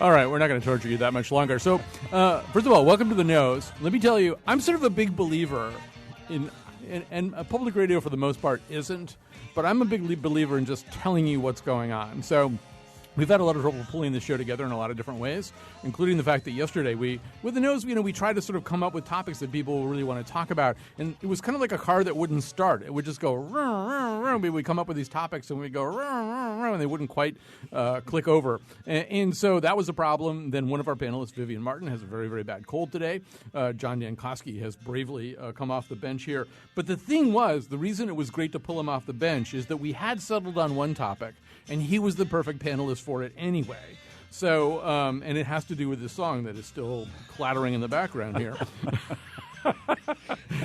All right, we're not going to torture you that much longer. So, first of all, welcome to The Nose. Let me tell you, I'm sort of a big believer in and public radio for the most part isn't, but I'm a big believer in just telling you what's going on. So we've had a lot of trouble pulling this show together in a lot of different ways, including the fact that yesterday with The Nose, we tried to sort of come up with topics that people really want to talk about, and it was kind of like a car that wouldn't start. It would just go, we'd come up with these topics, and we'd go, and they wouldn't quite click over. And so that was a problem. Then one of our panelists, Vivian Martin, has a very, very bad cold today. John Dankosky has bravely come off the bench here. But the thing was, the reason it was great to pull him off the bench is that we had settled on one topic, and he was the perfect panelist for it anyway. So, and it has to do with this song that is still clattering in the background here.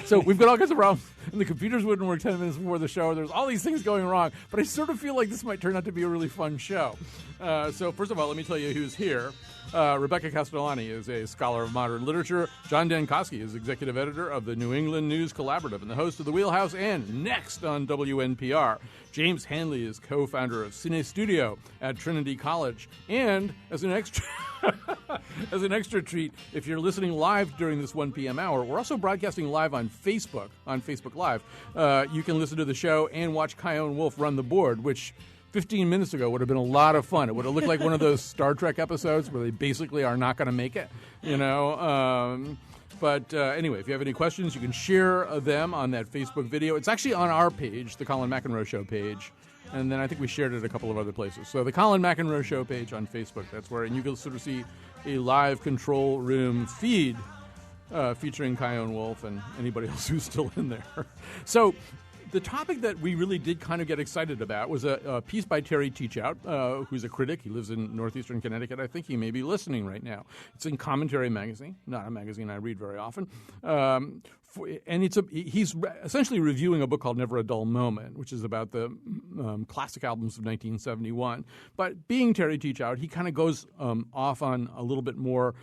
So we've got all kinds of problems, and the computers wouldn't work 10 minutes before the show. There's all these things going wrong, but I sort of feel like this might turn out to be a really fun show. So first of all, let me tell you who's here. Rebecca Castellani is a scholar of modern literature. John Dankosky is executive editor of the New England News Collaborative and the host of The Wheelhouse and Next on WNPR. James Hanley is co-founder of Cine Studio at Trinity College. And as an extra treat, if you're listening live during this 1 p.m. hour, we're also broadcasting live on Facebook Live. You can listen to the show and watch Chion Wolf run the board, which 15 minutes ago would have been a lot of fun. It would have looked like one of those Star Trek episodes where they basically are not going to make it, But anyway, if you have any questions, you can share them on that Facebook video. It's actually on our page, the Colin McEnroe Show page. And then I think we shared it a couple of other places. So the Colin McEnroe Show page on Facebook, that's where, and you can sort of see a live control room feed featuring Chion Wolf and anybody else who's still in there. So the topic that we really did kind of get excited about was a piece by Terry Teachout, who's a critic. He lives in northeastern Connecticut. I think he may be listening right now. It's in Commentary Magazine, not a magazine I read very often. And he's essentially reviewing a book called Never a Dull Moment, which is about the classic albums of 1971. But being Terry Teachout, he kind of goes off on a little bit more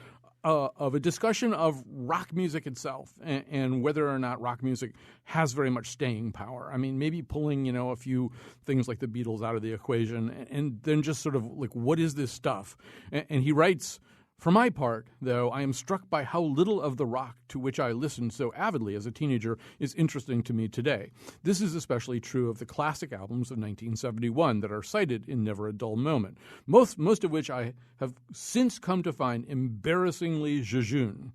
of a discussion of rock music itself and whether or not rock music has very much staying power. I mean, maybe pulling, a few things like the Beatles out of the equation and then just sort of like, what is this stuff? And he writes, for my part, though, I am struck by how little of the rock to which I listened so avidly as a teenager is interesting to me today. This is especially true of the classic albums of 1971 that are cited in Never a Dull Moment, most of which I have since come to find embarrassingly jejune.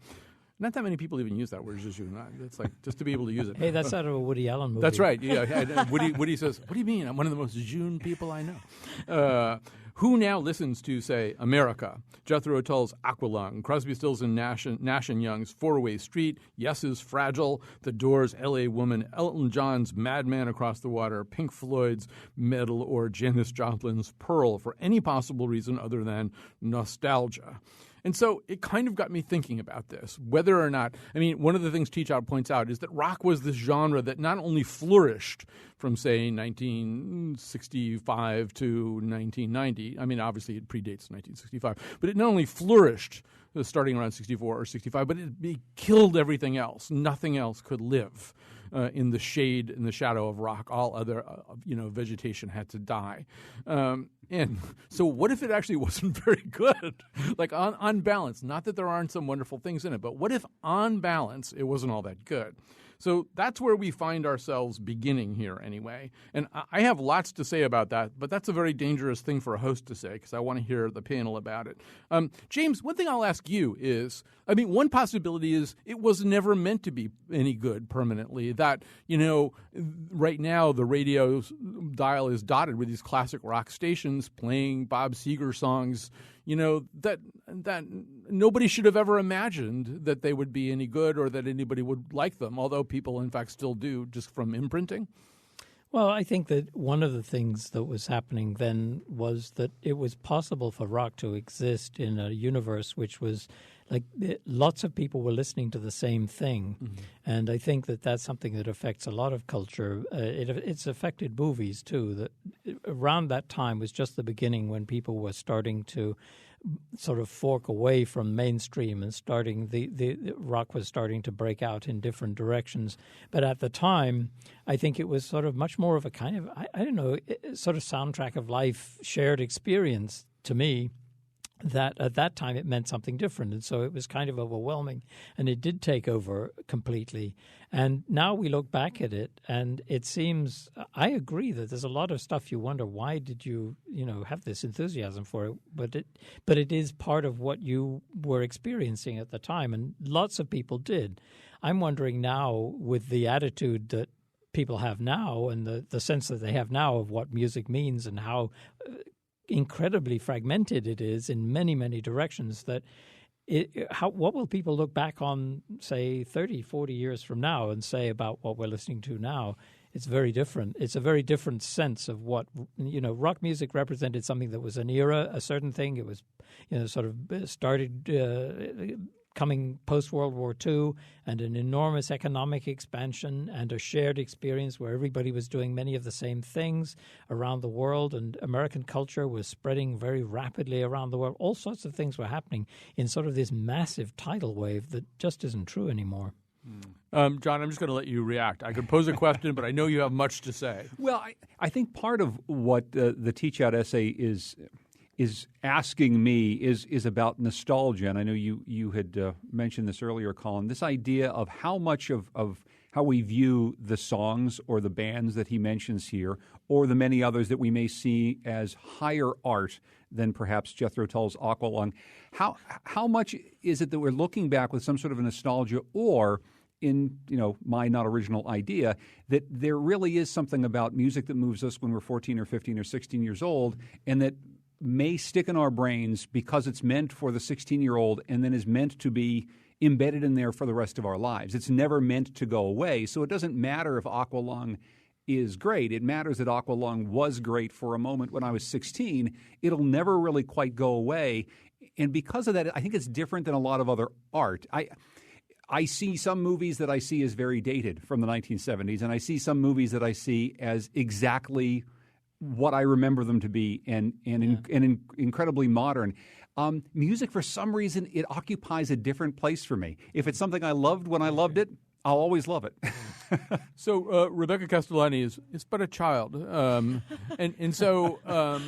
Not that many people even use that word, jejune. It's like just to be able to use it. Hey, that's out of a Woody Allen movie. That's right. Yeah. Woody says, "What do you mean? I'm one of the most jejune people I know." Who now listens to, say, America, Jethro Tull's Aqualung, Crosby, Stills and Nash and Young's Four-Way Street, Yes's Fragile, The Doors' L.A. Woman, Elton John's Madman Across the Water, Pink Floyd's Metal, or Janis Joplin's Pearl for any possible reason other than nostalgia? And so it kind of got me thinking about this, whether or not, one of the things Teachout points out is that rock was this genre that not only flourished from, say, 1965 to 1990. Obviously it predates 1965, but it not only flourished starting around 64 or 65, but it killed everything else. Nothing else could live in the shade, in the shadow of rock. All other, vegetation had to die. And so what if it actually wasn't very good? Like on balance, not that there aren't some wonderful things in it, but what if on balance it wasn't all that good? So that's where we find ourselves beginning here anyway. And I have lots to say about that, but that's a very dangerous thing for a host to say because I want to hear the panel about it. James, one thing I'll ask you is, one possibility is it was never meant to be any good permanently. That, right now the radio dial is dotted with these classic rock stations playing Bob Seger songs, that nobody should have ever imagined that they would be any good or that anybody would like them, although people, in fact, still do just from imprinting. Well, I think that one of the things that was happening then was that it was possible for rock to exist in a universe which was like lots of people were listening to the same thing. Mm-hmm. And I think that that's something that affects a lot of culture. It's affected movies, too. That around that time was just the beginning when people were starting to sort of fork away from mainstream and starting the rock was starting to break out in different directions. But at the time, I think it was sort of much more of a kind of, I don't know, sort of soundtrack of life, shared experience to me. that at that time it meant something different. And so it was kind of overwhelming, and it did take over completely. And now we look back at it, and it seems, I agree that there's a lot of stuff you wonder, why did you have this enthusiasm for it? But it is part of what you were experiencing at the time, and lots of people did. I'm wondering now, with the attitude that people have now and the sense that they have now of what music means and how incredibly fragmented it is in many, many directions, that what will people look back on, say, 30, 40 years from now and say about what we're listening to now? It's very different. It's a very different sense of what, rock music represented something that was an era, a certain thing. It was, sort of started coming post-World War II, and an enormous economic expansion and a shared experience where everybody was doing many of the same things around the world, and American culture was spreading very rapidly around the world. All sorts of things were happening in sort of this massive tidal wave that just isn't true anymore. John, I'm just going to let you react. I could pose a question, but I know you have much to say. Well, I think part of what the Teach Out essay is asking me is about nostalgia. And I know you had mentioned this earlier, Colin, this idea of how much of how we view the songs or the bands that he mentions here, or the many others that we may see as higher art than perhaps Jethro Tull's Aqualung. How much is it that we're looking back with some sort of a nostalgia, or in my not original idea, that there really is something about music that moves us when we're 14 or 15 or 16 years old, and that may stick in our brains because it's meant for the 16-year-old and then is meant to be embedded in there for the rest of our lives. It's never meant to go away. So it doesn't matter if Aqualung is great. It matters that Aqualung was great for a moment when I was 16. It'll never really quite go away. And because of that, I think it's different than a lot of other art. I see some movies that I see as very dated from the 1970s, and I see some movies that I see as exactly what I remember them to be, and incredibly modern. Music, for some reason, it occupies a different place for me. If it's something I loved when I loved it, I'll always love it. So Rebecca Castellani is but a child, and so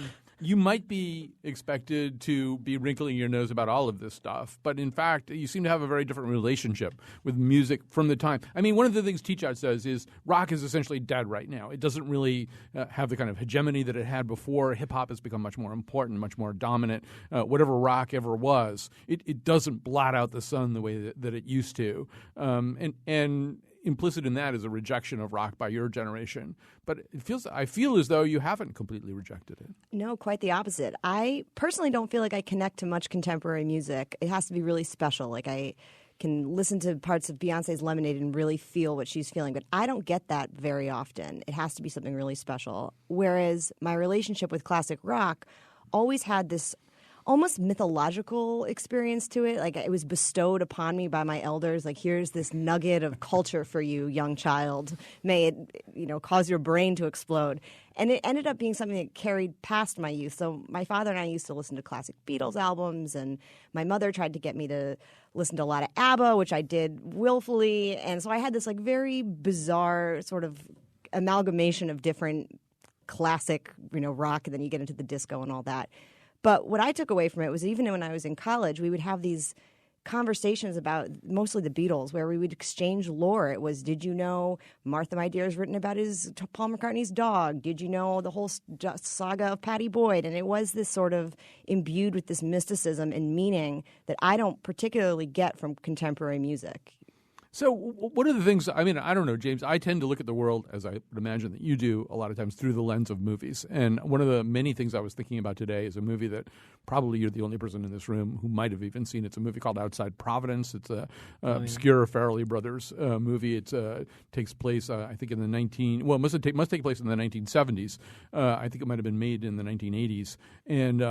you might be expected to be wrinkling your nose about all of this stuff, but in fact, you seem to have a very different relationship with music from the time. I mean, one of the things Teach Out says is rock is essentially dead right now. It doesn't really have the kind of hegemony that it had before. Hip-hop has become much more important, much more dominant. Whatever rock ever was, it doesn't blot out the sun the way that it used to. And implicit in that is a rejection of rock by your generation. But I feel as though you haven't completely rejected it. No, quite the opposite. I personally don't feel like I connect to much contemporary music. It has to be really special. Like, I can listen to parts of Beyonce's Lemonade and really feel what she's feeling, but I don't get that very often. It has to be something really special. Whereas my relationship with classic rock always had this almost mythological experience to it. Like, it was bestowed upon me by my elders. Like, here's this nugget of culture for you, young child. May it, cause your brain to explode. And it ended up being something that carried past my youth. So my father and I used to listen to classic Beatles albums, and my mother tried to get me to listen to a lot of ABBA, which I did willfully. And so I had this very bizarre sort of amalgamation of different classic, rock, and then you get into the disco and all that. But what I took away from it was, even when I was in college, we would have these conversations about mostly the Beatles, where we would exchange lore. It was, did you know Martha My Dear is written about Paul McCartney's dog? Did you know the whole saga of Pattie Boyd? And it was this sort of imbued with this mysticism and meaning that I don't particularly get from contemporary music. So one of the things, I don't know, James, I tend to look at the world, as I would imagine that you do a lot of times, through the lens of movies. And one of the many things I was thinking about today is a movie that probably you're the only person in this room who might have even seen. It's a movie called Outside Providence. It's a obscure Farrelly Brothers movie. It takes place, I think, in the it must take place in the 1970s. I think it might have been made in the 1980s. And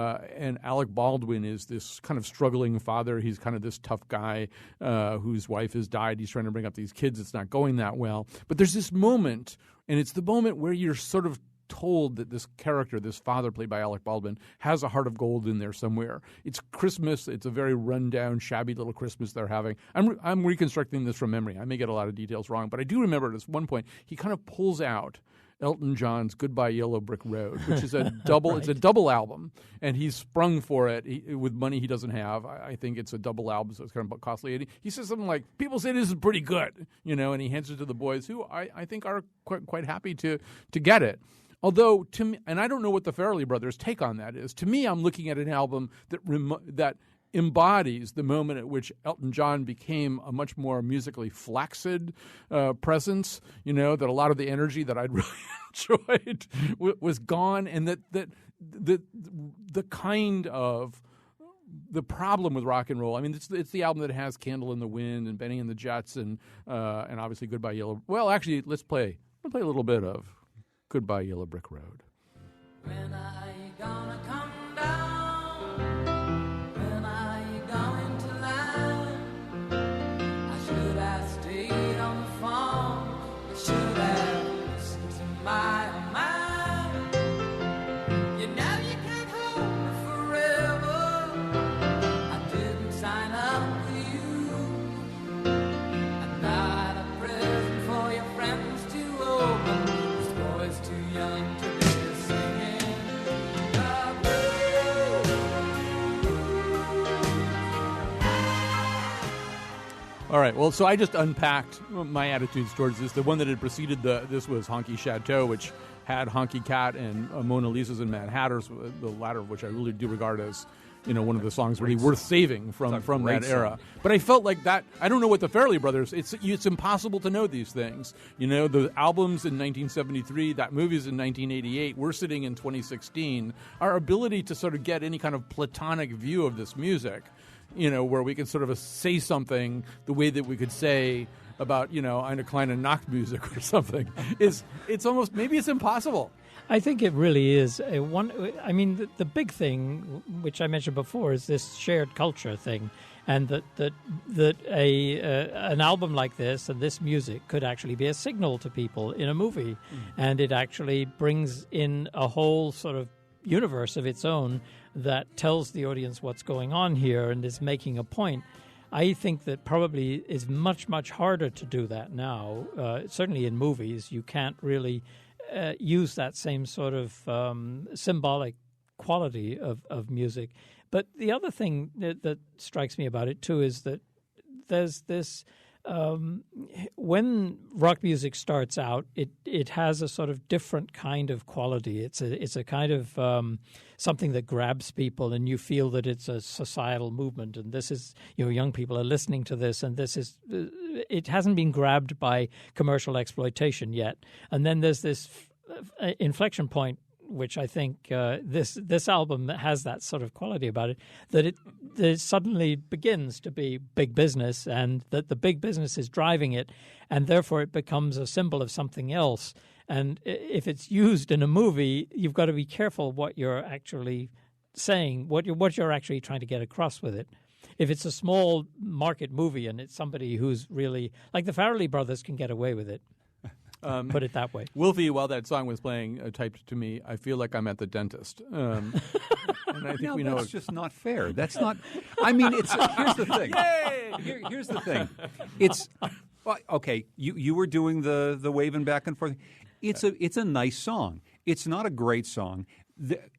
Alec Baldwin is this kind of struggling father. He's kind of this tough guy whose wife has died. He's trying to bring up these kids. It's not going that well. But there's this moment, and it's the moment where you're sort of told that this character, this father played by Alec Baldwin, has a heart of gold in there somewhere. It's Christmas. It's a very rundown, shabby little Christmas they're having. I'm reconstructing this from memory. I may get a lot of details wrong, but I do remember at one point he kind of pulls out Elton John's "Goodbye Yellow Brick Road," which is a double. It's a double album, and he's sprung for it with money he doesn't have. I think it's a double album, so it's kind of costly. And he says something like, "People say this is pretty good," and he hands it to the boys, who I think are quite happy to get it. Although to me, and I don't know what the Farrelly brothers' take on that is. To me, I'm looking at an album that embodies the moment at which Elton John became a much more musically flaccid presence, that a lot of the energy that I'd really enjoyed was gone, and that the kind of the problem with rock and roll. I mean, it's the album that has "Candle in the Wind" and "Benny and the Jets" and obviously "Goodbye Yellow." Well, actually, let's play a little bit of "Goodbye Yellow Brick Road." When are you gonna come down? When are you going to land? I should have stayed on the phone. I should have listened to my mind. You know you can't hold me forever. I didn't sign up with you. I'm not a present for your friends to open. This boy's too young to be singing the blues. All right. Well, so I just unpacked my attitudes towards this. The one that had preceded this was Honky Chateau, which had Honky Cat and Mona Lisa's and Mad Hatters, the latter of which I really do regard as one of the songs really worth saving from that era. But I felt like that. I don't know what the Farrelly brothers. It's impossible to know these things. The albums in 1973, that movie's in 1988. We're sitting in 2016. Our ability to sort of get any kind of platonic view of this music, where we can sort of say something the way that we could say about Eine kleine Nachtmusik or something, it's almost, maybe it's impossible. I think it really is. The big thing, which I mentioned before, is this shared culture thing, and that an album like this and this music could actually be a signal to people in a movie, and it actually brings in a whole sort of universe of its own that tells the audience what's going on here and is making a point. I think that probably is much, much harder to do that now. Certainly in movies, you can't really use that same sort of symbolic quality of music. But the other thing that strikes me about it, too, is that there's this... when rock music starts out, it has a sort of different kind of quality. It's a kind of something that grabs people, and you feel that it's a societal movement. And this is, young people are listening to this, and this is it hasn't been grabbed by commercial exploitation yet. And then there's this inflection point, which I think this album has that sort of quality about it, that it suddenly begins to be big business, and that the big business is driving it, and therefore it becomes a symbol of something else. And if it's used in a movie, you've got to be careful what you're actually saying, what you're actually trying to get across with it. If it's a small market movie and it's somebody who's really, like the Farrelly brothers can get away with it. Put it that way. Wolfie, while that song was playing, typed to me, "I feel like I'm at the dentist." And I think we know that's just not fair. That's not. I mean, here's the thing. Yay! Here's the thing. It's okay. You were doing the waving back and forth. It's a nice song. It's not a great song.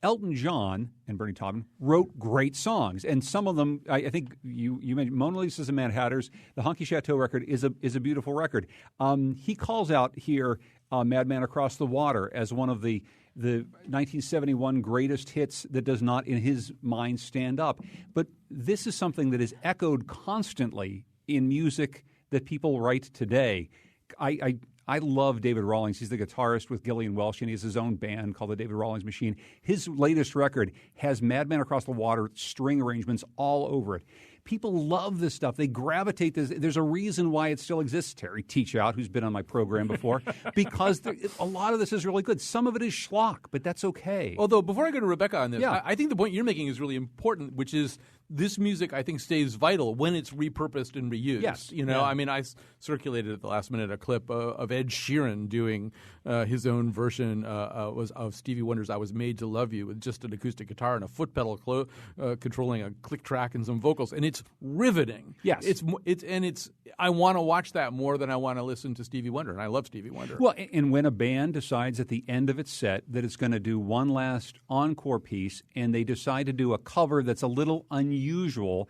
Elton John and Bernie Taupin wrote great songs, and some of them, I think you mentioned Mona Lisa's and Mad Hatters. The Honky Chateau record is a beautiful record. He calls out here "Madman Across the Water" as one of the 1971 greatest hits that does not, in his mind, stand up. But this is something that is echoed constantly in music that people write today. I love David Rawlings. He's the guitarist with Gillian Welch, and he has his own band called the David Rawlings Machine. His latest record has "Madman Across the Water" string arrangements all over it. People love this stuff. They gravitate this. There's a reason why it still exists. Terry Teachout, who's been on my program before, because a lot of this is really good. Some of it is schlock, but that's okay. Although, before I go to Rebecca on this, Yeah. I think the point you're making is really important, which is this music, I think, stays vital when it's repurposed and reused. Yes. I mean, I circulated at the last minute a clip of Ed Sheeran doing his own version of Stevie Wonder's "I Was Made to Love You" with just an acoustic guitar and a foot pedal controlling a click track and some vocals. And it's riveting. Yes. It's I want to watch that more than I want to listen to Stevie Wonder, and I love Stevie Wonder. Well, and when a band decides at the end of its set that it's going to do one last encore piece, and they decide to do a cover that's a little unusual,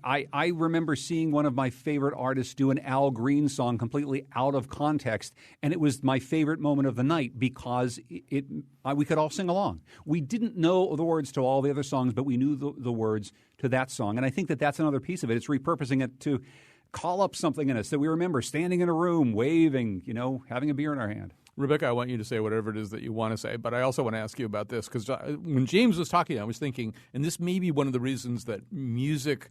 I remember seeing one of my favorite artists do an Al Green song completely out of context, and it was my favorite moment of the night because we could all sing along. We didn't know the words to all the other songs, but we knew the words to that song, and I think that that's another piece of it. It's repurposing it to call up something in us that we remember, standing in a room, waving, having a beer in our hand. Rebecca, I want you to say whatever it is that you want to say, but I also want to ask you about this because when James was talking, I was thinking, and this may be one of the reasons that music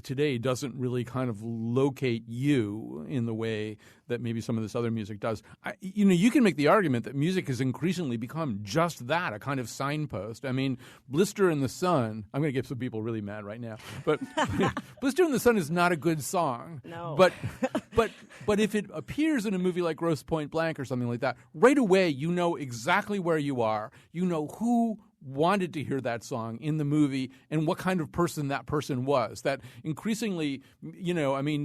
today doesn't really kind of locate you in the way that maybe some of this other music does. You can make the argument that music has increasingly become just that, a kind of signpost. I mean, Blister in the Sun, I'm going to get some people really mad right now, but Blister in the Sun is not a good song. No. But if it appears in a movie like Grosse Pointe Blank or something like that, right away you know exactly where you are. You know who wanted to hear that song in the movie and what kind of person that person was. That increasingly,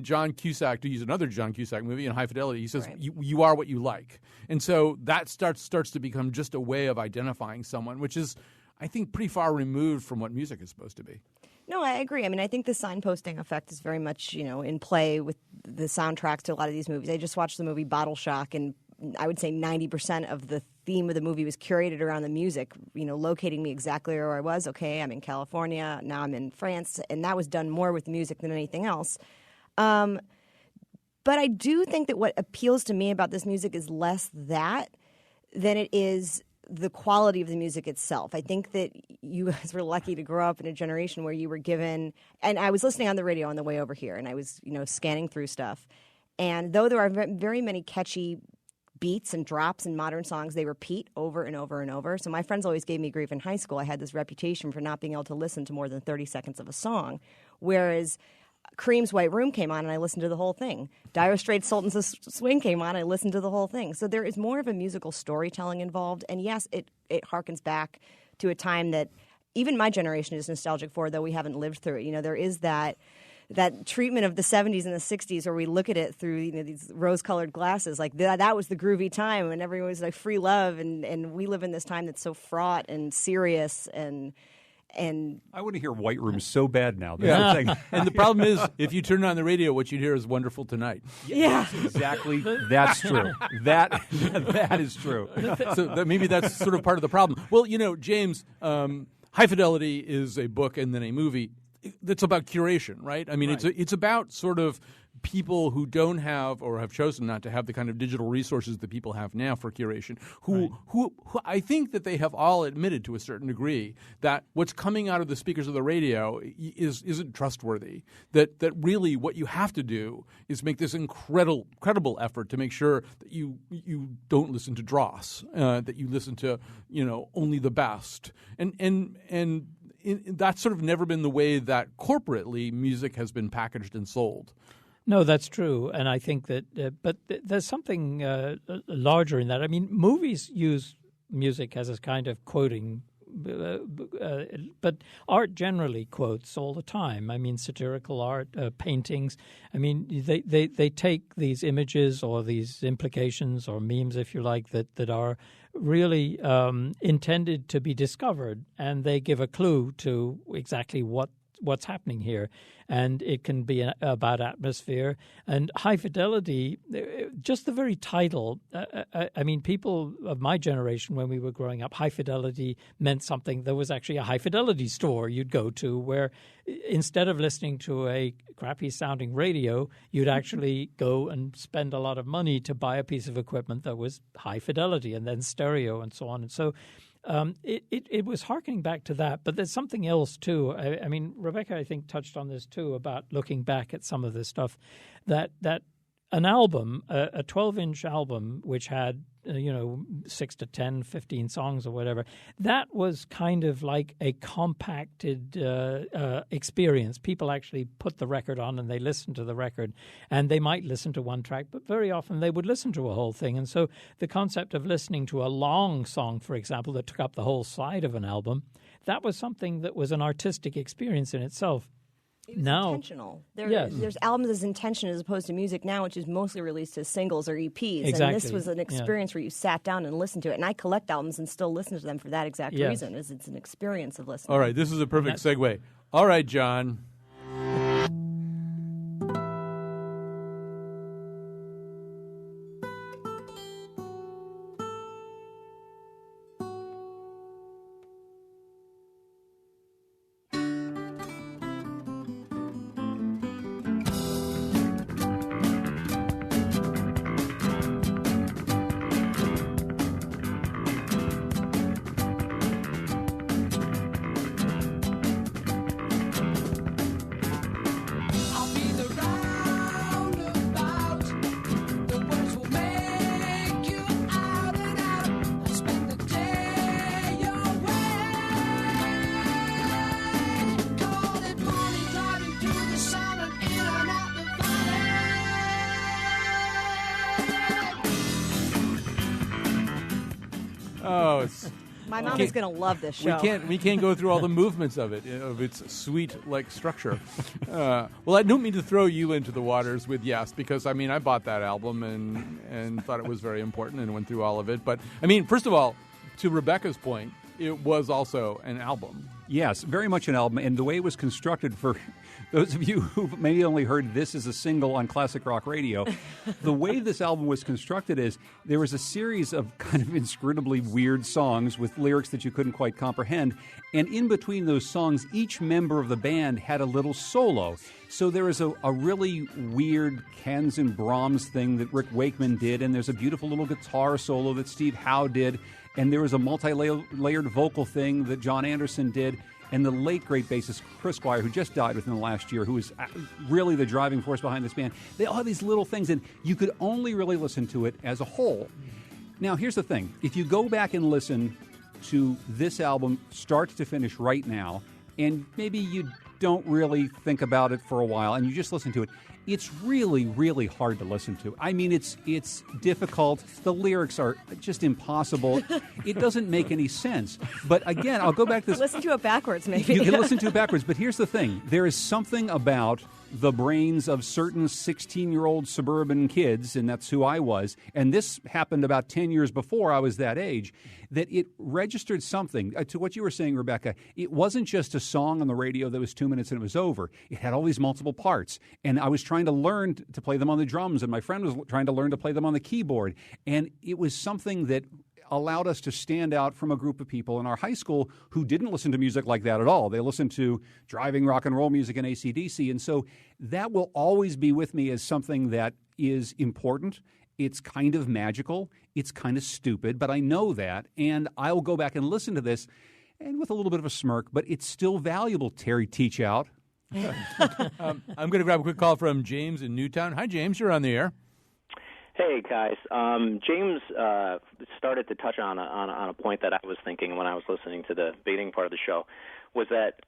John Cusack, to use another John Cusack movie in High Fidelity, he says, you are what you like. And so that starts to become just a way of identifying someone, which is, I think, pretty far removed from what music is supposed to be. No, I agree. I mean, I think the signposting effect is very much, in play with the soundtracks to a lot of these movies. I just watched the movie Bottle Shock, and I would say 90% of the theme of the movie was curated around the music, locating me exactly where I was. Okay, I'm in California, now I'm in France, and that was done more with music than anything else. But I do think that what appeals to me about this music is less that than it is the quality of the music itself. I think that you guys were lucky to grow up in a generation where you were given, and I was listening on the radio on the way over here, and I was, scanning through stuff. And though there are very many catchy beats and drops in modern songs, they repeat over and over and over. So my friends always gave me grief in high school. I had this reputation for not being able to listen to more than 30 seconds of a song, whereas Cream's White Room came on and I listened to the whole thing. Dire Straits' Sultans of Swing came on, I listened to the whole thing. So there is more of a musical storytelling involved. And yes, it harkens back to a time that even my generation is nostalgic for, though we haven't lived through it. There is that treatment of the 70s and the 60s where we look at it through these rose-colored glasses. Like that was the groovy time and everyone was like free love. And we live in this time that's so fraught and serious and I want to hear White Room so bad now. Yeah. And the problem is, if you turn on the radio, what you'd hear is Wonderful Tonight. Yeah. Exactly. That's true. That is true. So maybe that's sort of part of the problem. Well, James, High Fidelity is a book and then a movie that's about curation, right? I mean, right. It's about sort of people who don't have or have chosen not to have the kind of digital resources that people have now for curation, who I think that they have all admitted to a certain degree that what's coming out of the speakers of the radio isn't trustworthy, that really what you have to do is make this incredible effort to make sure that you don't listen to dross, that you listen to only the best, and that's sort of never been the way that corporately music has been packaged and sold. No, that's true, and I think that, but there's something larger in that. I mean, movies use music as a kind of quoting, but art generally quotes all the time. I mean, satirical art, paintings. I mean, they take these images or these implications or memes, if you like, that are really intended to be discovered, and they give a clue to exactly what's happening here. And it can be about atmosphere. And High Fidelity, just the very title, I mean, people of my generation, when we were growing up, High Fidelity meant something. There was actually a High Fidelity store you'd go to where instead of listening to a crappy-sounding radio, you'd actually go and spend a lot of money to buy a piece of equipment that was high fidelity and then stereo and so on. And so it was harkening back to that, but there's something else too. I mean, Rebecca, I think, touched on this too about looking back at some of this stuff. That an album, a 12-inch album, which had 6 to 10, 15 songs or whatever, that was kind of like a compacted experience. People actually put the record on and they listened to the record, and they might listen to one track, but very often they would listen to a whole thing. And so the concept of listening to a long song, for example, that took up the whole side of an album, that was something that was an artistic experience in itself. It was now intentional. Yes. There's albums as intention as opposed to music now, which is mostly released as singles or EPs. Exactly. And this was an experience where you sat down and listened to it. And I collect albums and still listen to them for that exact Yes. reason, is it's an experience of listening. All right, this is a perfect segue. All right, John. I'll be the roundabout. The words will make you out and out. I'll spend the day away. Call it morning, driving through the sun and in and out the valley. Oh, it's My mom is going to love this show. we can't go through all the movements of it, of its suite like structure. Well, I don't mean to throw you into the waters with Yes, because I mean I bought that album and thought it was very important and went through all of it. But I mean, first of all, to Rebecca's point, it was also an album. Yes, very much an album. And the way it was constructed, for those of you who maybe only heard this as a single on classic rock radio, the way this album was constructed is there was a series of kind of inscrutably weird songs with lyrics that you couldn't quite comprehend. And in between those songs, each member of the band had a little solo. So there is a really weird Cans and Brahms thing that Rick Wakeman did, and there's a beautiful little guitar solo that Steve Howe did. And there was a multi-layered vocal thing that John Anderson did. And the late, great bassist Chris Squire, who just died within the last year, who was really the driving force behind this band. They all have these little things, and you could only really listen to it as a whole. Now, here's the thing. If you go back and listen to this album start to finish right now, and maybe you don't really think about it for a while, and you just listen to it, it's really, really hard to listen to. I mean, it's difficult. The lyrics are just impossible. It doesn't make any sense. But again, I'll go back to this. Listen to it backwards, maybe. You can listen to it backwards. But here's the thing. There is something about the brains of certain 16-year-old suburban kids, and that's who I was, and this happened about 10 years before I was that age, that it registered something. To what you were saying, Rebecca, it wasn't just a song on the radio that was 2 minutes and it was over. It had all these multiple parts, and I was trying to learn to play them on the drums, and my friend was trying to learn to play them on the keyboard, and it was something that allowed us to stand out from a group of people in our high school who didn't listen to music like that at all. They listened to driving rock and roll music and AC/DC, and so that will always be with me as something that is important. It's kind of magical. It's kind of stupid, but I know that, and I'll go back and listen to this, and with a little bit of a smirk, but it's still valuable, Terry Teachout. I'm going to grab a quick call from James in Newtown. Hi, James. You're on the air. Hey guys, James started to touch on a point that I was thinking when I was listening to the beginning part of the show, was that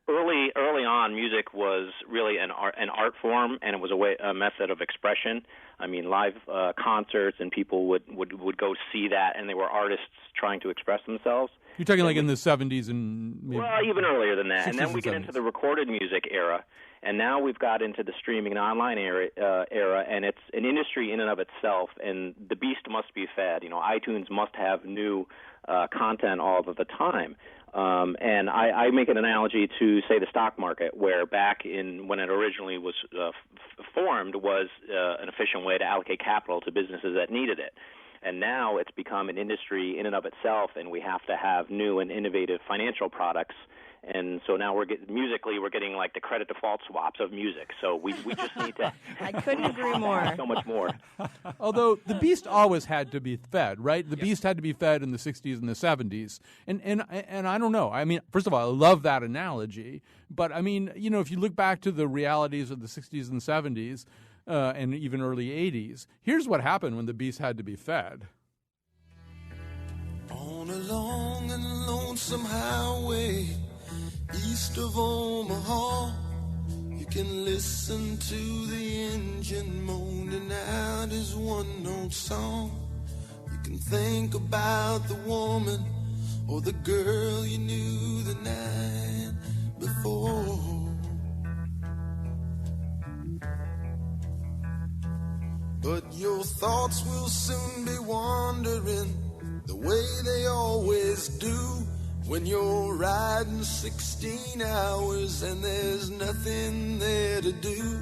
early on music was really an art form, and it was a method of expression. I mean, live concerts, and people would go see that, and they were artists trying to express themselves. You're talking like in the 70s and maybe well, even earlier than that. And then we get 60s. into the recorded music era, and now we've got into the streaming and online era, and it's an industry in and of itself, and the beast must be fed. You know, iTunes must have new content all of the time. And I make an analogy to, say, the stock market, where back in when it originally was formed was an efficient way to allocate capital to businesses that needed it. And now it's become an industry in and of itself, and we have to have new and innovative financial products. And so now we're getting like the credit default swaps of music. So we just need to. I couldn't agree more. So much more. Although the beast always had to be fed, right? The beast had to be fed in the 60s and the 70s. And I don't know. I mean, first of all, I love that analogy. But, I mean, you know, if you look back to the realities of the 60s and 70s and even early 80s, here's what happened when the beast had to be fed. On a long and lonesome highway east of Omaha, you can listen to the engine moaning out his one-note song. You can think about the woman or the girl you knew the night before. but your thoughts will soon be wandering the way they always do when you're riding 16 hours and there's nothing there to do,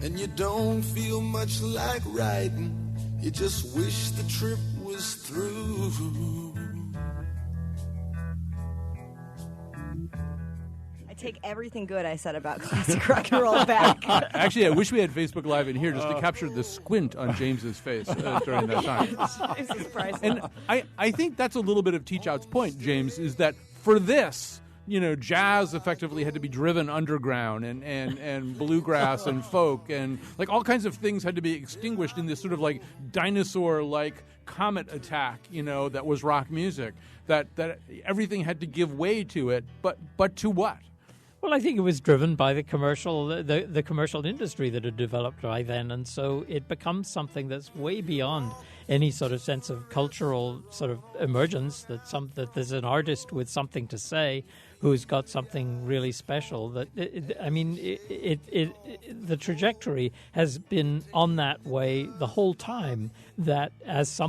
and you don't feel much like riding, you just wish the trip was through. Take everything good I said about classic rock and roll back. Actually, I wish we had Facebook Live in here just to capture the squint on James's face during that time. Jesus Christ. And I think that's a little bit of Teach Out's point, James, is that for this, jazz effectively had to be driven underground and bluegrass and folk and like all kinds of things had to be extinguished in this sort of like dinosaur-like comet attack, that was rock music. That everything had to give way to it, but to what? Well, I think it was driven by the commercial industry that had developed by then, and so it becomes something that's way beyond any sort of sense of cultural sort of emergence. That there's an artist with something to say who's got something really special. The trajectory has been on that way the whole time. That as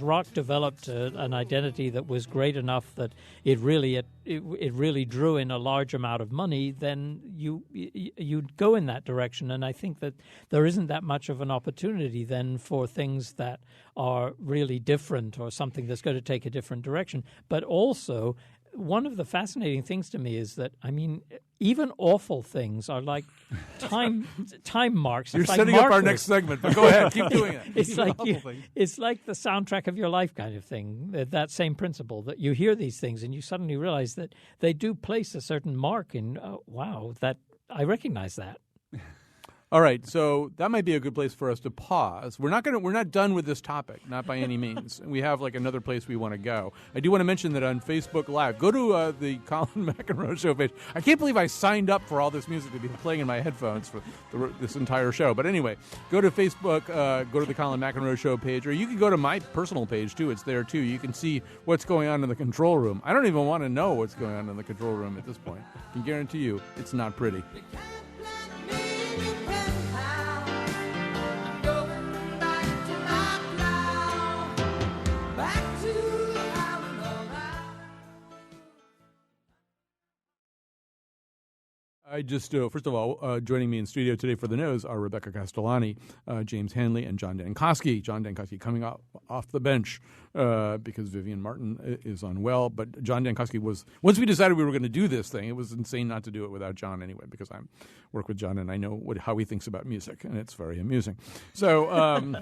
rock developed an identity that was great enough that it really drew in a large amount of money, then you'd go in that direction. And I think that there isn't that much of an opportunity then for things that are really different or something that's going to take a different direction. But also, one of the fascinating things to me is that, even awful things are like time marks. You're like setting markers. up our next segment, but go ahead, keep doing it. It's like the soundtrack of your life kind of thing, that same principle, that you hear these things and you suddenly realize that they do place a certain mark in, wow, that I recognize that. All right, so that might be a good place for us to pause. We're not done with this topic, not by any means. We have like another place we want to go. I do want to mention that on Facebook Live, go to the Colin McEnroe Show page. I can't believe I signed up for all this music to be playing in my headphones for this entire show. But anyway, go to Facebook, go to the Colin McEnroe Show page, or you can go to my personal page too. It's there too. You can see what's going on in the control room. I don't even want to know what's going on in the control room at this point. I can guarantee you it's not pretty. I just, first of all, joining me in studio today for the Nose are Rebecca Castellani, James Hanley, and John Dankosky. John Dankosky coming off the bench because Vivian Martin is unwell. But John Dankosky once we decided we were going to do this thing, it was insane not to do it without John anyway, because I work with John and I know how he thinks about music, and it's very amusing. So, in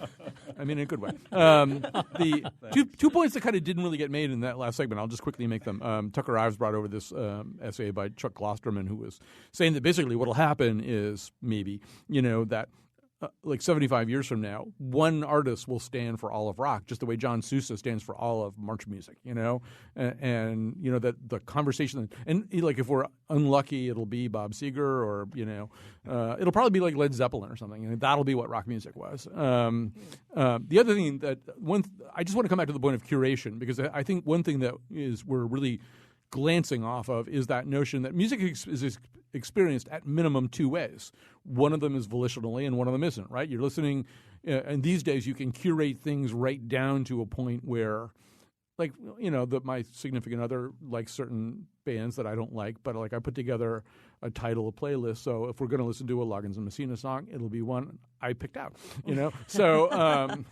a good way. The two points that kind of didn't really get made in that last segment, I'll just quickly make them. Tucker Ives brought over this essay by Chuck Klosterman, who was saying that basically what will happen is maybe, that like 75 years from now, one artist will stand for all of rock, just the way John Sousa stands for all of march music, and that the conversation, and like if we're unlucky, it'll be Bob Seger, or, it'll probably be like Led Zeppelin or something, and that'll be what rock music was. The other thing I just want to come back to the point of curation, because I think one thing that we're really glancing off of is that notion that music is experienced at minimum two ways. One of them is volitionally and one of them isn't, right? You're listening, and these days you can curate things right down to a point where, like, my significant other likes certain bands that I don't like, but like I put together a title, a playlist, so if we're going to listen to a Loggins and Messina song, it'll be one I picked out, So...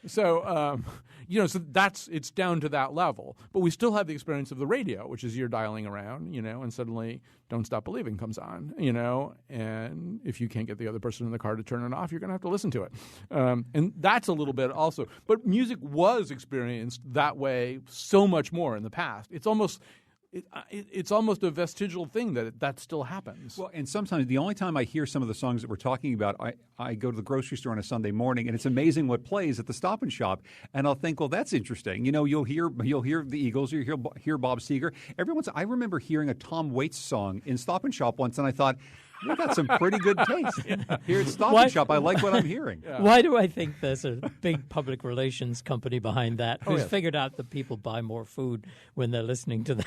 So it's down to that level. But we still have the experience of the radio, which is you're dialing around, and suddenly Don't Stop Believing comes on, and if you can't get the other person in the car to turn it off, you're going to have to listen to it. And that's a little bit also. But music was experienced that way so much more in the past. It's almost a vestigial thing that still happens. Well, and sometimes the only time I hear some of the songs that we're talking about, I go to the grocery store on a Sunday morning, and it's amazing what plays at the Stop and Shop. And I'll think, well, that's interesting. You'll hear the Eagles, you'll hear Bob Seger. I remember hearing a Tom Waits song in Stop and Shop once, and I thought, we got some pretty good taste here at Stop and Shop. I like what I'm hearing. Yeah. Why do I think there's a big public relations company behind that who's figured out that people buy more food when they're listening to that?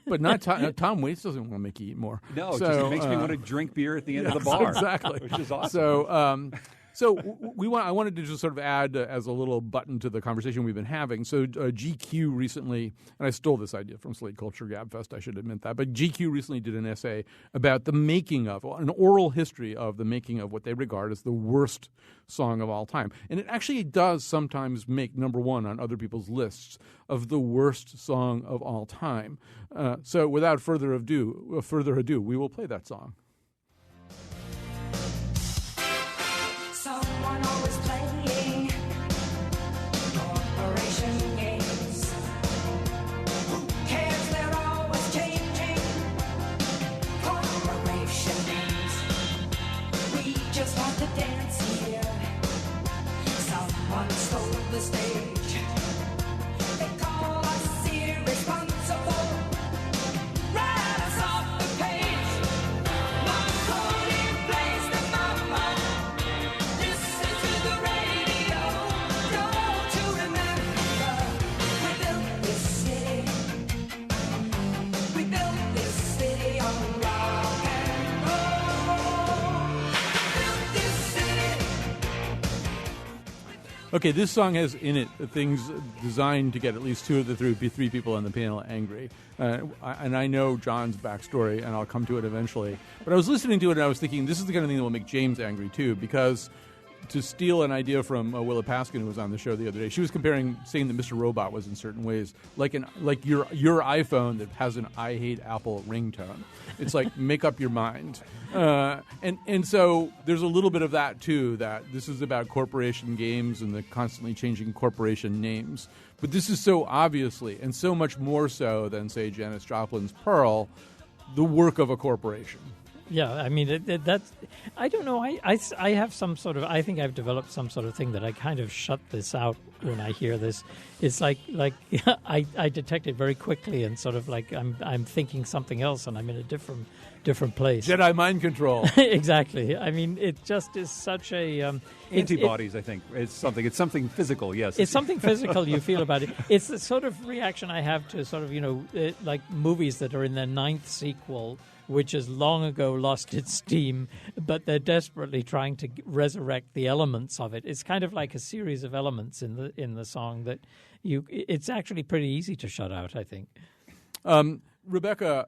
But not Tom Waits doesn't want to make you eat more. No, it just makes me want to drink beer at the end of the bar. Exactly. Which is awesome. So I wanted to just sort of add as a little button to the conversation we've been having. So GQ recently, and I stole this idea from Slate Culture Gabfest, I should admit that, but GQ recently did an essay about the making of, an oral history of the making of what they regard as the worst song of all time. And it actually does sometimes make number one on other people's lists of the worst song of all time. So without further ado, we will play that song. Someone always playing corporation games. Who cares? They're always changing corporation names. We just want to dance here. Someone stole the stage. They call us irresponsible. Write us off the page. Marconi plays the mama. Listen to the radio. Don't you remember? We built this city. We built this city on rock and roll. Built this city. Okay, this song has in it things designed to get at least two of the three people on the panel angry. And I know John's backstory, and I'll come to it eventually. But I was listening to it, and I was thinking, this is the kind of thing that will make James angry, too, because to steal an idea from Willa Paskin, who was on the show the other day, she was saying that Mr. Robot was in certain ways like your iPhone that has an I hate Apple ringtone. It's like, make up your mind. And so there's a little bit of that, too, that this is about corporation games and the constantly changing corporation names. But this is so obviously, and so much more so than, say, Janis Joplin's Pearl, the work of a corporation. Yeah, I mean, that's, I don't know, I have some sort of, I think I've developed some sort of thing that I kind of shut this out when I hear this. It's like I detect it very quickly and sort of like I'm thinking something else and I'm in a different place. Jedi mind control. Exactly. I mean, it just is such a... Antibodies, I think. It's something physical, yes. It's something physical you feel about it. It's the sort of reaction I have to sort of, like movies that are in their 9th sequel, which has long ago lost its steam, but they're desperately trying to resurrect the elements of it. It's kind of like a series of elements in the song that it's actually pretty easy to shut out, I think. Rebecca,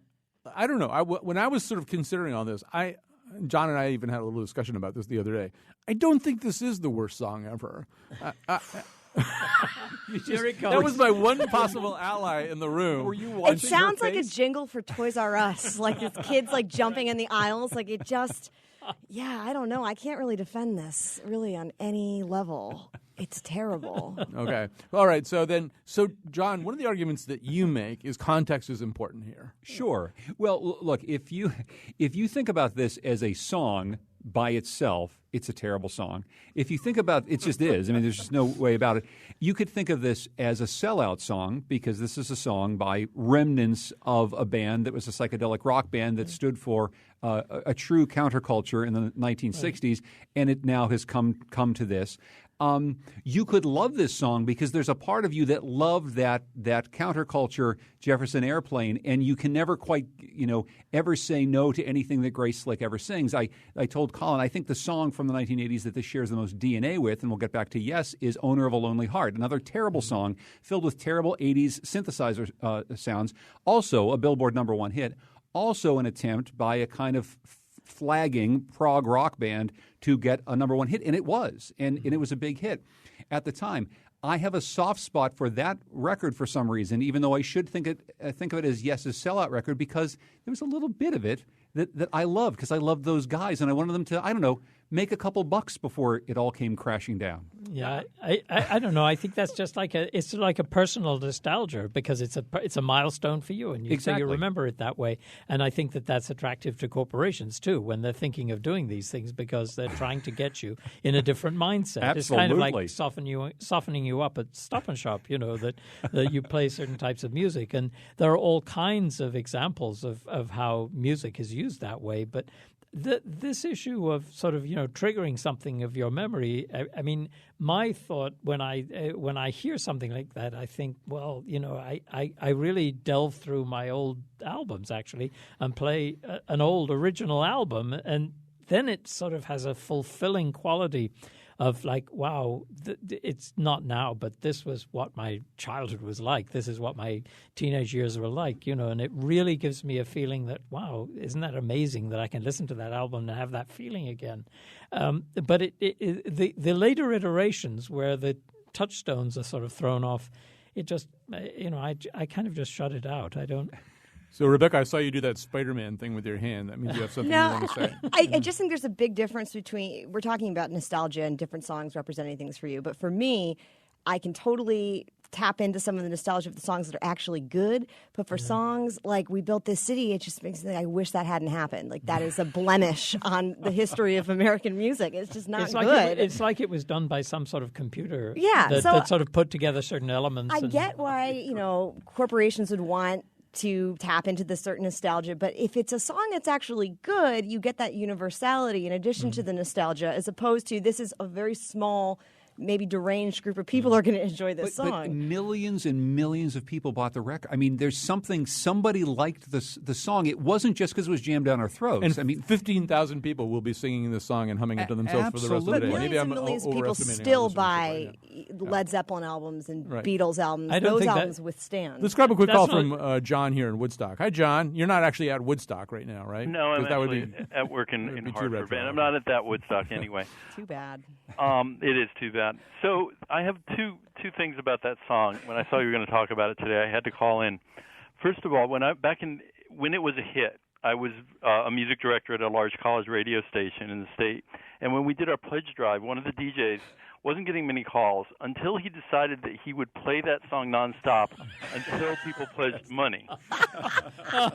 I don't know. When I was sort of considering all this, John and I even had a little discussion about this the other day. I don't think this is the worst song ever. Here it goes. That was my one possible ally in the room. Were you watching It sounds your like a face? jingle for Toys R Us, like this kids like jumping in the aisles. Like it just, yeah, I don't know. I can't really defend this really on any level. It's terrible. Okay. All right. So John, one of the arguments that you make is context is important here. Sure. Well, look, if you think about this as a song by itself, it's a terrible song. If you think about it just is. I mean, there's just no way about it. You could think of this as a sellout song because this is a song by remnants of a band that was a psychedelic rock band that stood for a true counterculture in the 1960s, and it now has come to this. You could love this song because there's a part of you that loved that counterculture Jefferson Airplane, and you can never quite, ever say no to anything that Grace Slick ever sings. I told Colin, I think the song from the 1980s that this shares the most DNA with, and we'll get back to Yes, is Owner of a Lonely Heart, another terrible song filled with terrible 80s synthesizer sounds. Also a Billboard #1 hit. Also an attempt by a kind of flagging prog rock band to get a #1 hit, and it was, and it was a big hit at the time. I have a soft spot for that record for some reason, even though I should think of it as Yes's sellout record, because there was a little bit of it that I loved, because I loved those guys, and I wanted them to, I don't know, make a couple bucks before it all came crashing down. Yeah, I don't know. I think that's just like it's like a personal nostalgia because it's a milestone for you, and so you remember it that way. And I think that's attractive to corporations too when they're thinking of doing these things because they're trying to get you in a different mindset. Absolutely. It's kind of like softening you up at Stop and Shop. That you play certain types of music, and there are all kinds of examples of how music is used that way, but. This issue of sort of triggering something of your memory. I mean, my thought when I hear something like that, I think, well, I really delve through my old albums actually and play an old original album, and then it sort of has a fulfilling quality. of like, wow, it's not now, but this was what my childhood was like. This is what my teenage years were like, and it really gives me a feeling that, wow, isn't that amazing that I can listen to that album and have that feeling again. But the later iterations where the touchstones are sort of thrown off, it just, I kind of just shut it out. I don't. So, Rebecca, I saw you do that Spider-Man thing with your hand. That means you have something you want to say. I just think there's a big difference between, we're talking about nostalgia and different songs representing things for you. But for me, I can totally tap into some of the nostalgia of the songs that are actually good. But for songs like We Built This City, it just makes me think, I wish that hadn't happened. Like, that is a blemish on the history of American music. It's just not good. It's like it was done by some sort of computer that sort of put together certain elements. I get why, corporations would want to tap into the certain nostalgia, but if it's a song that's actually good, you get that universality in addition to the nostalgia, as opposed to this is a very small, maybe deranged group of people are going to enjoy this song. But millions and millions of people bought the record. I mean, there's somebody liked the song. It wasn't just because it was jammed down our throats. And 15,000 people will be singing this song and humming it to themselves for the rest of the day. But millions of people still buy Led Zeppelin albums and Beatles albums. Those albums withstand. Let's grab a quick call from John here in Woodstock. Hi, John. You're not actually at Woodstock right now, right? No, I'm actually at work in Hartford, and I'm not at that Woodstock anyway. Too bad. It is too bad. So I have two things about that song. When I saw you were going to talk about it today, I had to call in. First of all, when it was a hit, I was a music director at a large college radio station in the state, and when we did our pledge drive, one of the DJs wasn't getting many calls until he decided that he would play that song nonstop until people pledged money.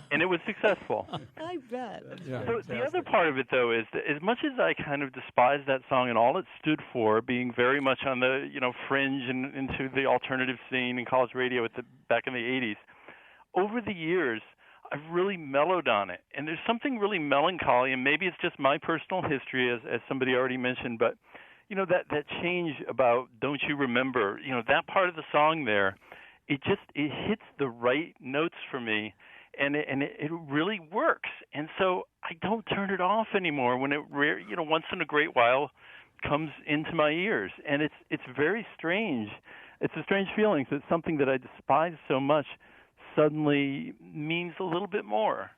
And it was successful. I bet. Yeah, so the other part of it, though, is that as much as I kind of despise that song and all it stood for, being very much on the fringe and into the alternative scene in college radio back in the 80s, over the years, I've really mellowed on it. And there's something really melancholy, and maybe it's just my personal history, as somebody already mentioned, but that change about Don't You Remember, that part of the song there, it hits the right notes for me, and it really works. And so I don't turn it off anymore when it once in a great while comes into my ears. And it's very strange. It's a strange feeling that something that I despise so much suddenly means a little bit more.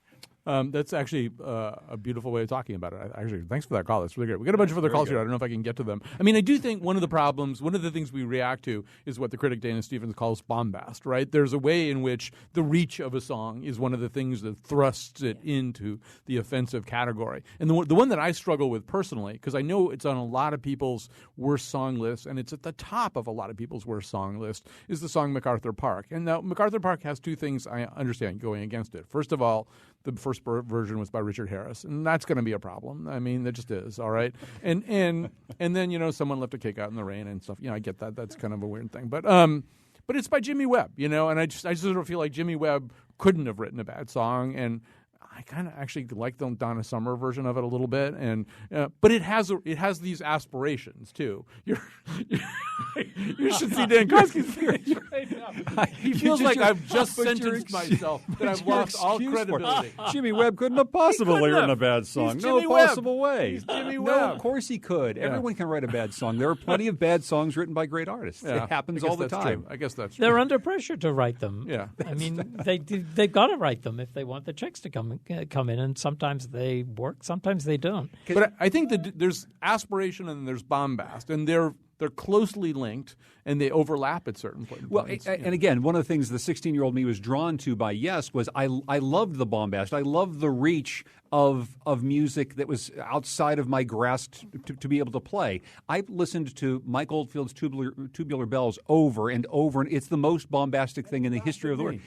That's actually a beautiful way of talking about it. Actually, thanks for that call. That's really great. We got a bunch of other calls here. I don't know if I can get to them. I mean, I do think one of the things we react to is what the critic Dana Stevens calls bombast, right? There's a way in which the reach of a song is one of the things that thrusts it into the offensive category. And the one that I struggle with personally, because I know it's on a lot of people's worst song lists, and it's at the top of a lot of people's worst song list, is the song MacArthur Park. And now MacArthur Park has two things I understand going against it. First of all, the first version was by Richard Harris, and that's going to be a problem. I mean, that just is, all right? And then, someone left a cake out in the rain and stuff. I get that. That's kind of a weird thing. But it's by Jimmy Webb, and I just sort of feel like Jimmy Webb couldn't have written a bad song, and I kind of actually like the Donna Summer version of it a little bit, but it has these aspirations too. You should see Dan Koski's face right now. He feels like I've just sentenced myself that I've lost all credibility. Jimmy Webb couldn't have possibly written a bad song. No possible way. He's Jimmy Webb. No, of course he could. Yeah. Everyone can write a bad song. There are plenty of bad songs written by great artists. Yeah. It happens all the time. True. I guess that's true. They're under pressure to write them. Yeah. I mean, they've got to write them if they want the checks to come in, and sometimes they work, sometimes they don't. But I think that there's aspiration and there's bombast, and they're closely linked, and they overlap at certain points. Well, and again, one of the things the 16-year-old me was drawn to by Yes was I loved the bombast. I loved the reach of music that was outside of my grasp to be able to play. I listened to Mike Oldfield's Tubular Bells over and over, and it's the most bombastic thing in the history of the world.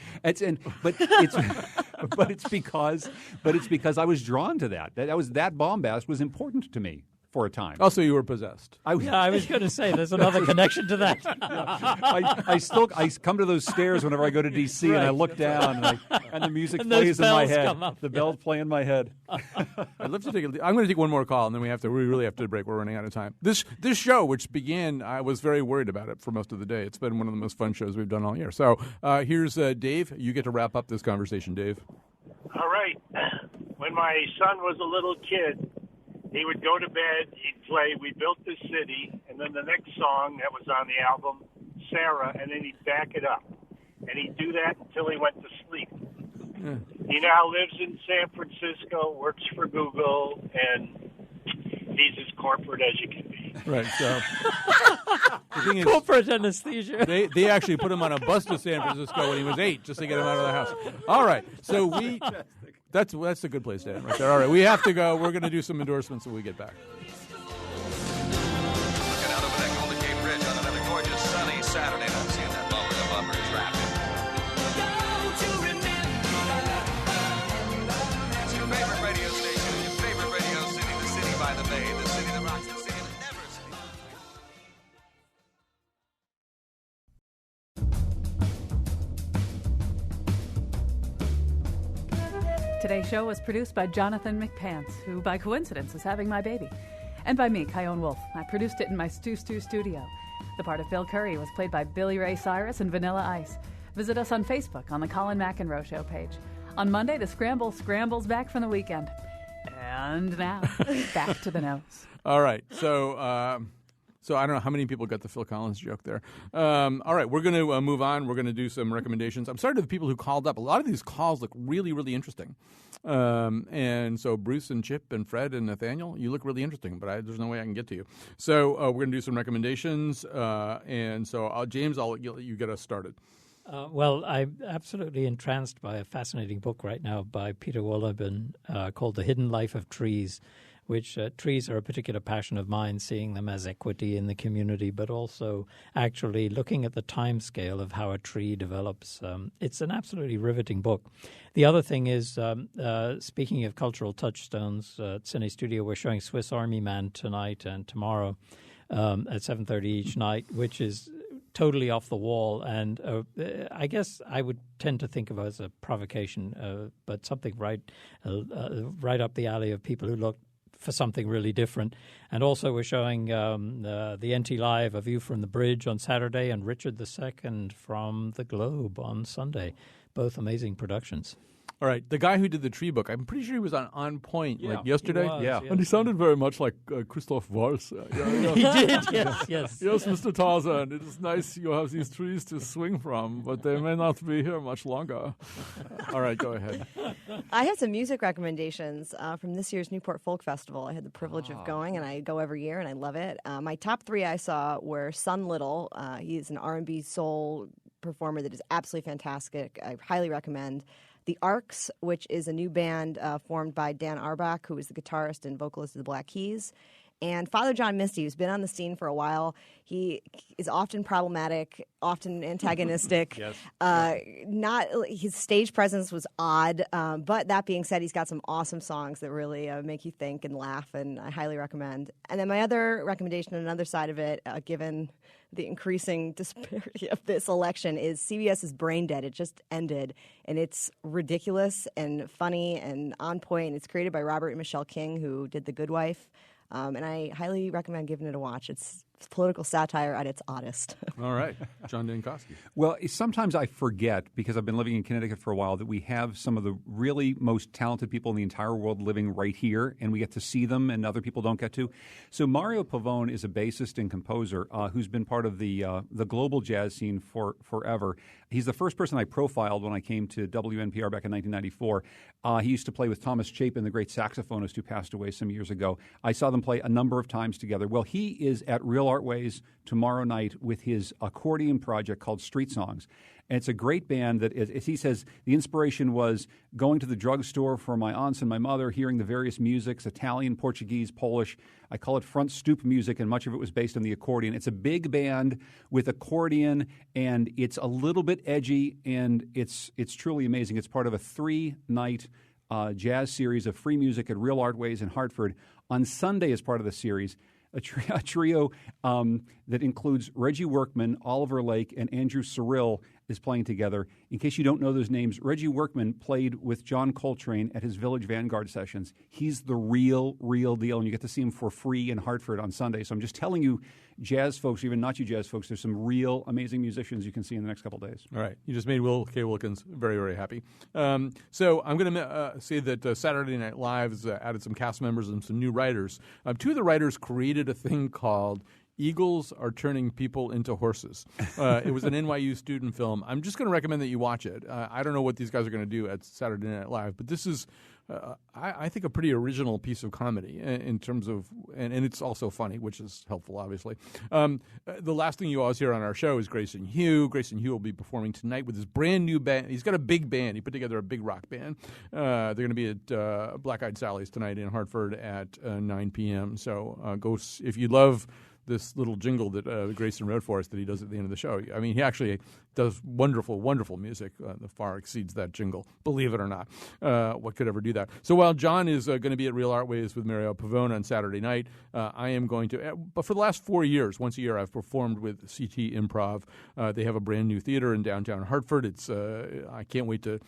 But it's because I was drawn to that. That bombast was important to me for a time. Also, you were possessed. I was going to say there's another connection to that. I come to those stairs whenever I go to D.C. Right. and I look down and the music plays in my head. The bells play in my head. I'd love to I'm going to take one more call, and then we really have to break. We're running out of time. This show, which began, I was very worried about it for most of the day. It's been one of the most fun shows we've done all year. So here's Dave. You get to wrap up this conversation, Dave. All right. When my son was a little kid, He would go to bed, he'd play We Built This City, and then the next song that was on the album, Sarah, and then he'd back it up. And he'd do that until he went to sleep. Yeah. He now lives in San Francisco, works for Google, and he's as corporate as you can be. Right, so the thing is, Corporate anesthesia. they actually put him on a bus to San Francisco when he was 8 just to get him out of the house. All right, so that's a good place to end right there. All right, we have to go. We're going to do some endorsements when we get back. Looking out over that Golden Gate Bridge on another gorgeous sunny Saturday. Not seeing that bumper to bumper traffic. It's your favorite radio station, your favorite radio city, the city by the bay, the city that rocks, the city that never sleeps. Today's show was produced by Jonathan McPants, who by coincidence is having my baby, and by me, Kyone Wolf. I produced it in my Stu studio. The part of Bill Curry was played by Billy Ray Cyrus and Vanilla Ice. Visit us on Facebook on the Colin McEnroe Show page. On Monday, the Scramble scrambles back from the weekend. And now, back to the nose. All right, so I don't know how many people got the Phil Collins joke there. All right, we're going to move on. We're going to do some recommendations. I'm sorry to the people who called up. A lot of these calls look really, really interesting. And so Bruce and Chip and Fred and Nathaniel, you look really interesting, but there's no way I can get to you. So we're going to do some recommendations. And so, James, I'll let you get us started. Well, I'm absolutely entranced by a fascinating book right now by Peter Wohlleben called The Hidden Life of Trees, which trees are a particular passion of mine, seeing them as equity in the community, but also actually looking at the time scale of how a tree develops. It's an absolutely riveting book. The other thing is, speaking of cultural touchstones, at Cine Studio, we're showing Swiss Army Man tonight and tomorrow at 7:30 each night, which is totally off the wall, and I guess I would tend to think of it as a provocation, but something right up the alley of people who look for something really different. And also we're showing the NT Live, A View from the Bridge on Saturday, and Richard II from the Globe on Sunday. Both amazing productions. All right, the guy who did the tree book, I'm pretty sure he was on point like yesterday. He was, yeah. And he sounded very much like Christoph Waltz. He did, yes. Yes, Mr. Tarzan, it is nice you have these trees to swing from, but they may not be here much longer. All right, go ahead. I have some music recommendations from this year's Newport Folk Festival. I had the privilege of going, and I go every year, and I love it. My top 3 I saw were Son Little. He is an R&B soul performer that is absolutely fantastic. I highly recommend. The Arcs, which is a new band formed by Dan Arbach, who is the guitarist and vocalist of the Black Keys. And Father John Misty, who's been on the scene for a while. He is often problematic, often antagonistic. Yes. His stage presence was odd, but that being said, he's got some awesome songs that really make you think and laugh, and I highly recommend. And then my other recommendation on another side of it, given the increasing disparity of this election, is CBS's Brain Dead. It just ended, and it's ridiculous and funny and on point. It's created by Robert and Michelle King, who did The Good Wife. And I highly recommend giving it a watch. It's political satire at its oddest. All right. John Dankosky. Well, sometimes I forget, because I've been living in Connecticut for a while, that we have some of the really most talented people in the entire world living right here, and we get to see them and other people don't get to. So Mario Pavone is a bassist and composer who's been part of the global jazz scene for forever. He's the first person I profiled when I came to WNPR back in 1994. He used to play with Thomas Chapin, the great saxophonist who passed away some years ago. I saw them play a number of times together. Well, he is at Real Artways tomorrow night with his accordion project called Street Songs. And it's a great band that, as he says, the inspiration was going to the drugstore for my aunts and my mother, hearing the various musics, Italian, Portuguese, Polish. I call it front stoop music, and much of it was based on the accordion. It's a big band with accordion, and it's a little bit edgy, and it's truly amazing. It's part of a 3-night jazz series of free music at Real Artways in Hartford. On Sunday, as part of the series, a trio that includes Reggie Workman, Oliver Lake, and Andrew Cyril. is playing together. In case you don't know those names, Reggie Workman played with John Coltrane at his Village Vanguard sessions. He's the real deal, and you get to see him for free in Hartford on Sunday. So I'm just telling you, jazz folks, or even not you jazz folks, there's some real amazing musicians you can see in the next couple days. All right. You just made Will K. Wilkins very, very happy. So I'm going to say that Saturday Night Live has added some cast members and some new writers. Two of the writers created a thing called Eagles Are Turning People into Horses. It was an NYU student film. I'm just going to recommend that you watch it. I don't know what these guys are going to do at Saturday Night Live, but this is, I think, a pretty original piece of comedy in terms of, and it's also funny, which is helpful, obviously. The last thing you always hear on our show is Grayson Hugh. Grayson Hugh will be performing tonight with his brand new band. He's got a big band. He put together a big rock band. They're going to be at Black Eyed Sally's tonight in Hartford at 9 p.m. So go if you love this little jingle that Grayson wrote for us that he does at the end of the show. I mean, he actually does wonderful, wonderful music that far exceeds that jingle, believe it or not. What could ever do that? So while John is going to be at Real Art Ways with Mario Pavone on Saturday night, I am going to, but for the last 4 years, once a year, I've performed with CT Improv. They have a brand new theater in downtown Hartford. It's I can't wait to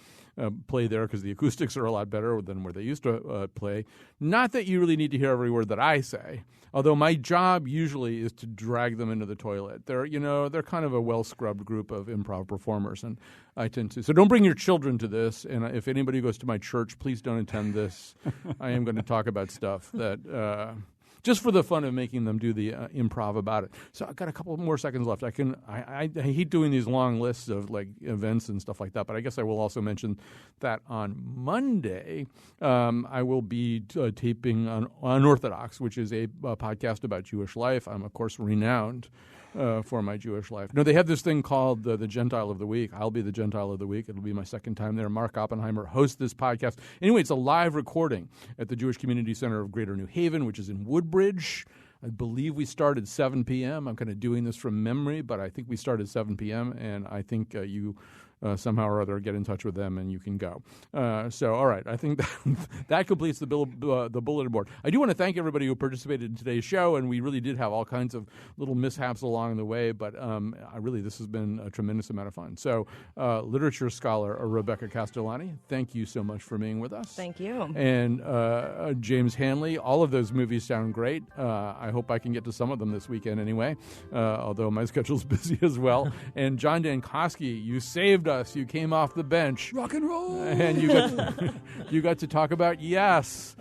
play there because the acoustics are a lot better than where they used to play. Not that you really need to hear every word that I say, although my job usually is to drag them into the toilet. They're kind of a well-scrubbed group of improv performers, and I tend to. So don't bring your children to this, and if anybody goes to my church, please don't attend this. I am going to talk about stuff that just for the fun of making them do the improv about it. So I've got a couple more seconds left. I hate doing these long lists of like events and stuff like that, but I guess I will also mention that on Monday I will be taping on Unorthodox, which is a podcast about Jewish life. I'm, of course, renowned for my Jewish life. No, they have this thing called the Gentile of the Week. I'll be the Gentile of the Week. It'll be my second time there. Mark Oppenheimer hosts this podcast. Anyway, it's a live recording at the Jewish Community Center of Greater New Haven, which is in Woodbridge. I believe we start at 7 p.m. I'm kind of doing this from memory, but I think we start at 7 p.m., and I think you somehow or other get in touch with them and you can go. So, all right, I think that completes the bulletin board. I do want to thank everybody who participated in today's show, and we really did have all kinds of little mishaps along the way, but this has been a tremendous amount of fun. So, literature scholar Rebecca Castellani, thank you so much for being with us. Thank you. And James Hanley, all of those movies sound great. I hope I can get to some of them this weekend anyway, although my schedule's busy as well. And John Dankosky, you saved us. You came off the bench. Rock and roll. And you got to talk about Yes.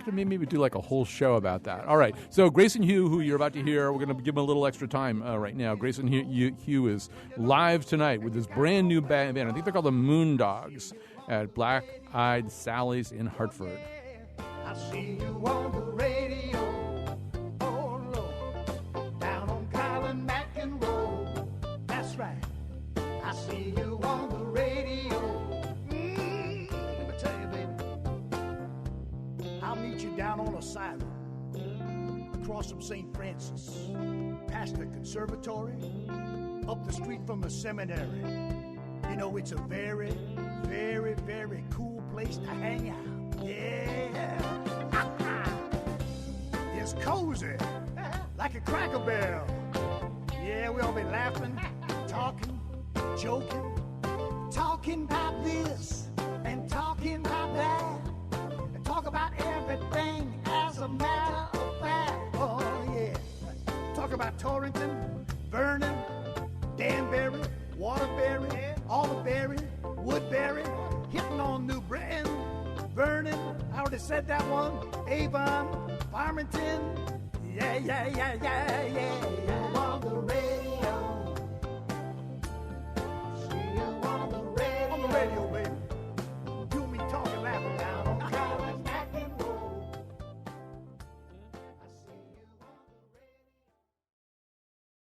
Maybe do like a whole show about that. All right. So Grayson Hugh, who you're about to hear, we're going to give him a little extra time right now. Grayson Hugh is live tonight with his brand new band. I think they're called the Moondogs at Black Eyed Sally's in Hartford. I see you on the radio, oh Lord, down on Colin McEnroe. That's right. I see you on the radio. Let me tell you, baby, I'll meet you down on Asylum, across from St. Francis, past the conservatory, up the street from the seminary. You know, it's a very, very, very cool place to hang out. Yeah. It's cozy, like a Cracker Barrel. Yeah, we all be laughing, talking, joking, talking about this and talking about that, and talk about everything as a matter of fact. Oh, yeah. Talk about Torrington, Vernon, Danbury, Waterbury, Alderberry, Woodbury, hitting on New Britain, Vernon, I already said that one, Avon, Farmington, yeah.